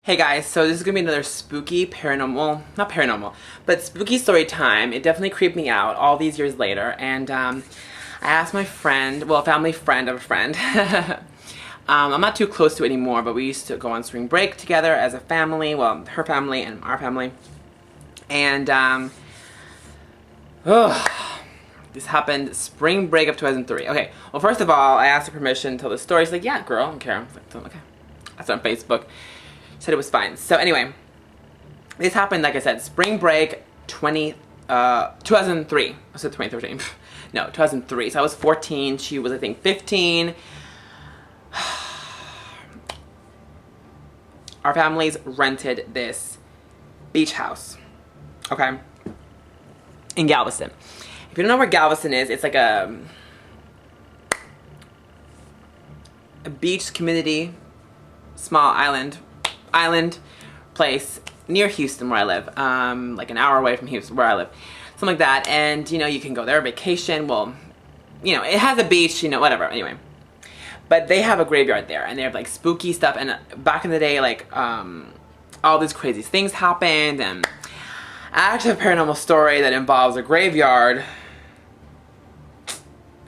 Hey guys, so this is gonna be another spooky paranormal, not paranormal, but spooky story time. It definitely creeped me out all these years later, and I asked my friend, well, a family friend of a friend. I'm not too close to it anymore, but we used to go on spring break together as a family, well, her family and our family, and this happened spring break of 2003. Okay, well, first of all, I asked her permission to tell the story. She's like, yeah, girl, I don't care. I was like, okay. That's on Facebook. Said it was fine. So anyway, this happened, like I said, spring break 2003. I said 2013. No, 2003. So I was 14. She was, I think, 15. Our families rented this beach house, okay, in Galveston. If you don't know where Galveston is, it's like a beach community, small island place near Houston where I live, like an hour away from Houston where I live, something like that. And you know, you can go there vacation. Well, you know, it has a beach, you know, whatever. Anyway, but they have a graveyard there, and they have like spooky stuff. And back in the day, like all these crazy things happened. And I actually have a paranormal story that involves a graveyard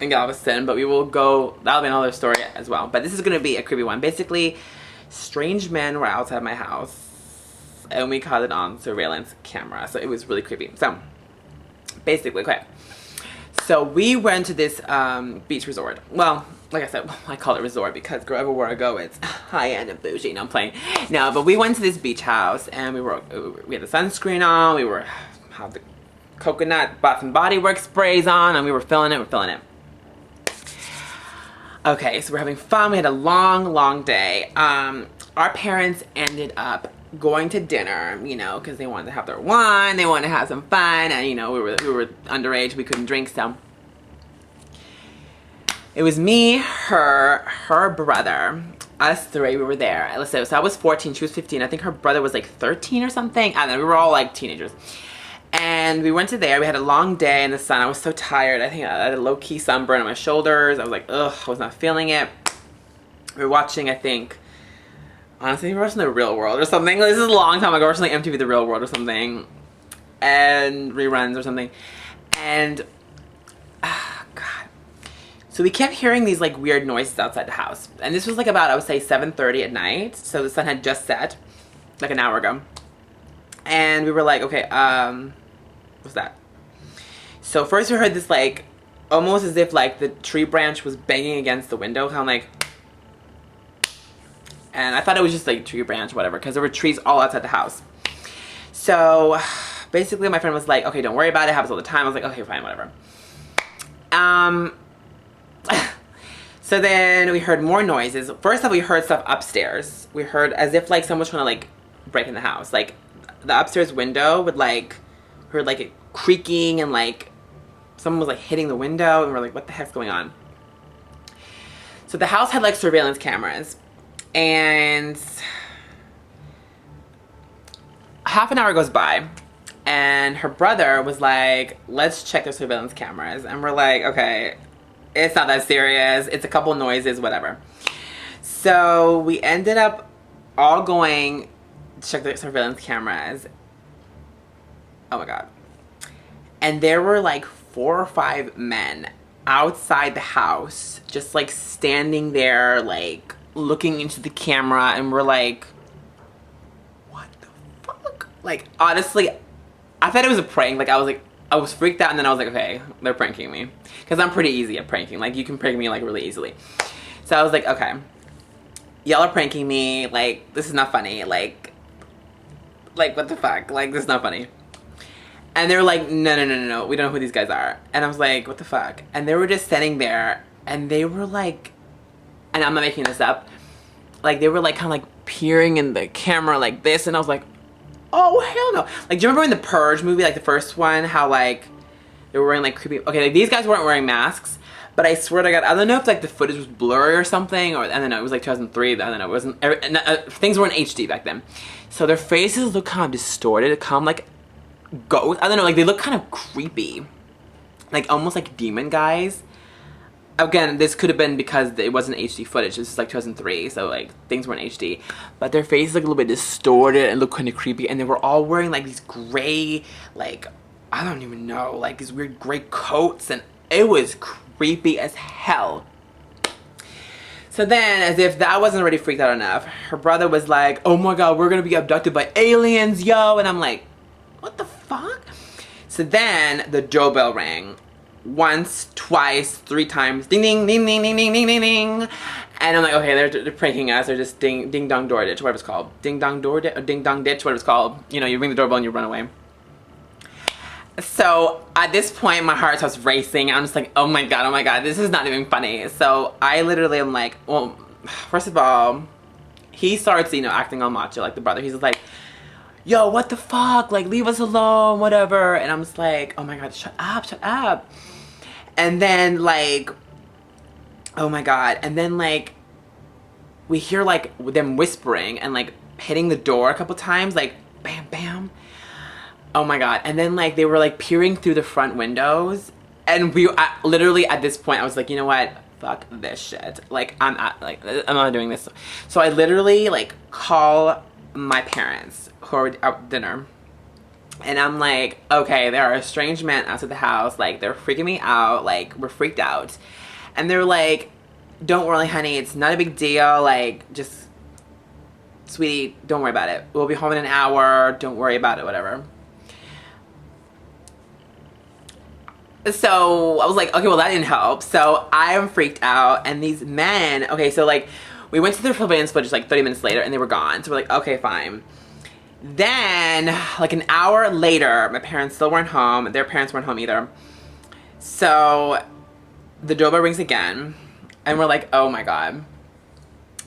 in Galveston, but we will go, that'll be another story as well. But this is going to be a creepy one. Basically, strange men were outside my house, and we caught it on surveillance camera, so it was really creepy. So basically, okay, so we went to this beach resort. Well, like I said, I call it resort because girl, everywhere I go, it's high-end and bougie. No, I'm playing. No, but we went to this beach house, and we had the sunscreen on, we had the coconut Bath and Body Works sprays on, and we were feeling it. Okay, so we're having fun. We had a long day. Our parents ended up going to dinner, you know, because they wanted to have their wine, they wanted to have some fun, and you know, we were underage, we couldn't drink, so it was me, her brother, us three. We were there. So I was 14, she was 15. I think her brother was like 13 or something. I don't know, we were all like teenagers. And we went to there. We had a long day in the sun. I was so tired. I think I had a low-key sunburn on my shoulders. I was like, ugh, I was not feeling it. We were watching, I think, honestly, we were watching The Real World or something. This is a long time ago. We were watching like MTV The Real World or something. And reruns or something. And, God. So we kept hearing these like weird noises outside the house. And this was like about, I would say, 7:30 at night. So the sun had just set, like an hour ago. And we were like, okay, what's that? So first we heard this like, almost as if like the tree branch was banging against the window, kind of like, and I thought it was just like tree branch, whatever, because there were trees all outside the house. So basically my friend was like, okay, don't worry about it, it happens all the time. I was like, okay, fine, whatever. So then we heard more noises. First off, we heard stuff upstairs. We heard as if like someone was trying to like break in the house. Like the upstairs window would like, heard like it creaking, and like someone was like hitting the window, and we're like, what the heck's going on? So the house had like surveillance cameras, and half an hour goes by, and her brother was like, let's check the surveillance cameras. And we're like, okay, it's not that serious, it's a couple noises, whatever. So we ended up all going to check the surveillance cameras. Oh my God. And there were like 4 or 5 men outside the house, just like standing there, like looking into the camera, and we're like, what the fuck? Like, honestly, I thought it was a prank. Like, I was freaked out, and then I was like, okay, they're pranking me. Because I'm pretty easy at pranking. Like, you can prank me like really easily. So I was like, okay, y'all are pranking me. Like, this is not funny. Like, what the fuck? Like, this is not funny. And they were like, no, we don't know who these guys are. And I was like, what the fuck? And they were just standing there, and they were like, and I'm not making this up, like they were like kind of like peering in the camera like this, and I was like, oh hell no. Like, do you remember in the Purge movie, like the first one, how like they were wearing like creepy, okay, like these guys weren't wearing masks, but I swear to God, I don't know if like the footage was blurry or something, or I don't know, it was like 2003, I don't know, it wasn't, things weren't HD back then. So their faces look kind of distorted, kind of like ghosts, I don't know, like they look kind of creepy, like almost like demon guys. again, this could have been because it wasn't HD footage. This is like 2003, so like things weren't HD. But their faces look a little bit distorted and look kind of creepy. And they were all wearing like these gray, like, I don't even know, like these weird gray coats. And it was creepy as hell. So then, as if that wasn't already freaked out enough, her brother was like, oh my god, we're gonna be abducted by aliens, yo. And I'm like, what the fuck? So then the doorbell rang. Once, twice, 3 times. Ding, ding, ding, ding, ding, ding, ding, ding, ding. And I'm like, okay, they're pranking us. They're just ding dong door ditch, whatever it's called. Ding dong door ditch, or ding dong ditch, whatever it's called. You know, you ring the doorbell and you run away. So at this point, my heart starts racing. I'm just like, oh my god, this is not even funny. So I literally am like, well, first of all, he starts, you know, acting all macho, like the brother. He's just like, yo, what the fuck? Like, leave us alone, whatever. And I'm just like, oh my god, shut up. And then, like, oh my god. And then, like, we hear, like, them whispering and, like, hitting the door a couple times. Like, bam, bam. Oh my god. And then, like, they were, like, peering through the front windows. And literally, at this point, I was like, you know what? Fuck this shit. Like, I'm not doing this. So I literally, like, call my parents who are out at dinner. And I'm like, okay, there are strange men outside the house. Like, they're freaking me out. Like, we're freaked out. And they're like, don't worry, honey. It's not a big deal. Like, just, sweetie, don't worry about it. We'll be home in an hour. Don't worry about it, whatever. So I was like, okay, well, that didn't help. So I am freaked out. And these men, okay, so, like, we went to the surveillance footage, like, 30 minutes later, and they were gone. So we're like, okay, fine. Then, like an hour later, my parents still weren't home. Their parents weren't home either. So the doorbell rings again. And we're like, oh my god.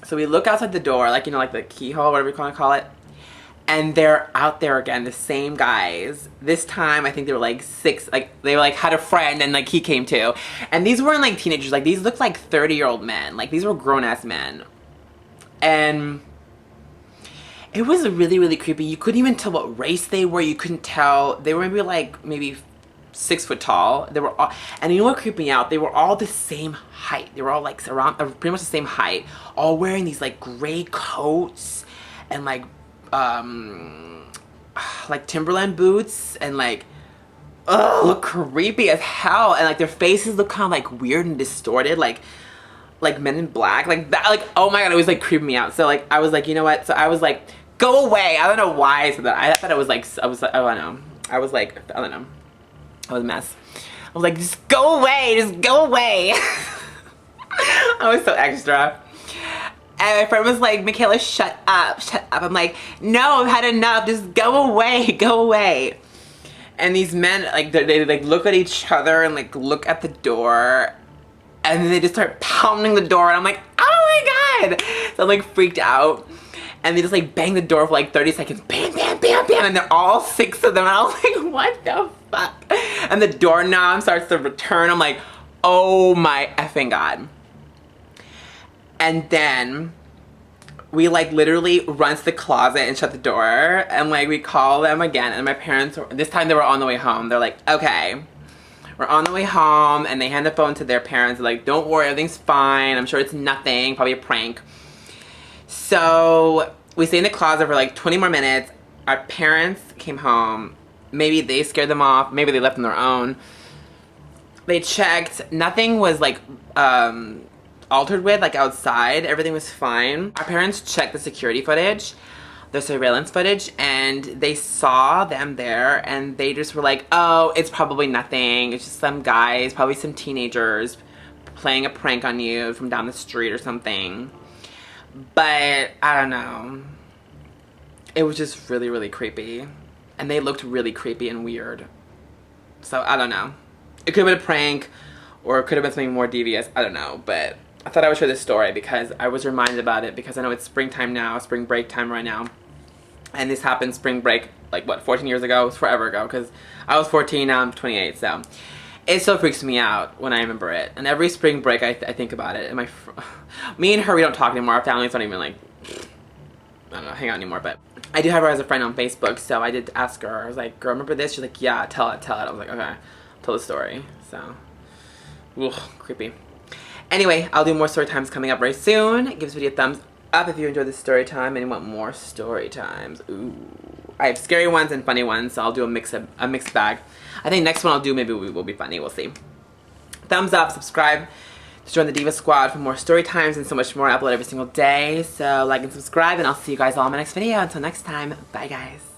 So we look outside the door, like, you know, like the keyhole, whatever you want to call it. And they're out there again, the same guys. This time, I think they were like 6, like, they were like, had a friend, and like he came too. And these weren't like teenagers, like, these looked like 30-year-old men. Like, these were grown-ass men. And it was really, really creepy. You couldn't even tell what race they were. You couldn't tell. They were maybe 6 foot tall. They were all, and you know what creeped me out? They were all the same height. They were all like around, pretty much the same height. All wearing these like gray coats and like Timberland boots and like, look creepy as hell. And like their faces look kind of like weird and distorted, like Men in Black, like that. Like, oh my god, it was like creeping me out. So like I was like, you know what? So I was like, go away. I don't know why I said that. I thought it was like, I was like, oh, I know. I was like, I don't know. I was a mess. I was like, just go away. Just go away. I was so extra. And my friend was like, Michaela, shut up. Shut up. I'm like, no, I've had enough. Just go away. Go away. And these men, like, they like look at each other and like look at the door. And then they just start pounding the door. And I'm like, oh my god. So I'm like freaked out. And they just like bang the door for like 30 seconds. Bam, bam, bam, bam. And they're all 6 of them. And I was like, what the fuck? And the doorknob starts to return. I'm like, oh my effing god. And then we like literally run to the closet and shut the door. And like we call them again. And my parents, this time they were on the way home. They're like, okay, we're on the way home. And they hand the phone to their parents. They're like, don't worry, everything's fine. I'm sure it's nothing, probably a prank. So we stayed in the closet for like 20 more minutes. Our parents came home. Maybe they scared them off. Maybe they left on their own. They checked. Nothing was like altered with, like outside. Everything was fine. Our parents checked the security footage, the surveillance footage, and they saw them there and they just were like, oh, it's probably nothing. It's just some guys, probably some teenagers playing a prank on you from down the street or something. But I don't know. It was just really, really creepy. And they looked really creepy and weird. So I don't know. It could have been a prank or it could have been something more devious. I don't know. But I thought I would share this story because I was reminded about it because I know it's springtime now, spring break time right now. And this happened spring break, like what, 14 years ago? It was forever ago because I was 14, now I'm 28, so. It still freaks me out when I remember it. And every spring break I think about it. And me and her, we don't talk anymore. Our families don't even like, I don't know, hang out anymore. But I do have her as a friend on Facebook, so I did ask her. I was like, girl, remember this? She's like, yeah, tell it. I was like, okay, tell the story. So, ugh, creepy. Anyway, I'll do more story times coming up very soon. Give this video a thumbs up if you enjoyed this story time and you want more story times. Ooh. I have scary ones and funny ones, so I'll do a mixed bag. I think next one I'll do maybe will be funny. We'll see. Thumbs up, subscribe to join the Diva Squad for more story times and so much more. I upload every single day. So like and subscribe, and I'll see you guys all in my next video. Until next time, bye guys.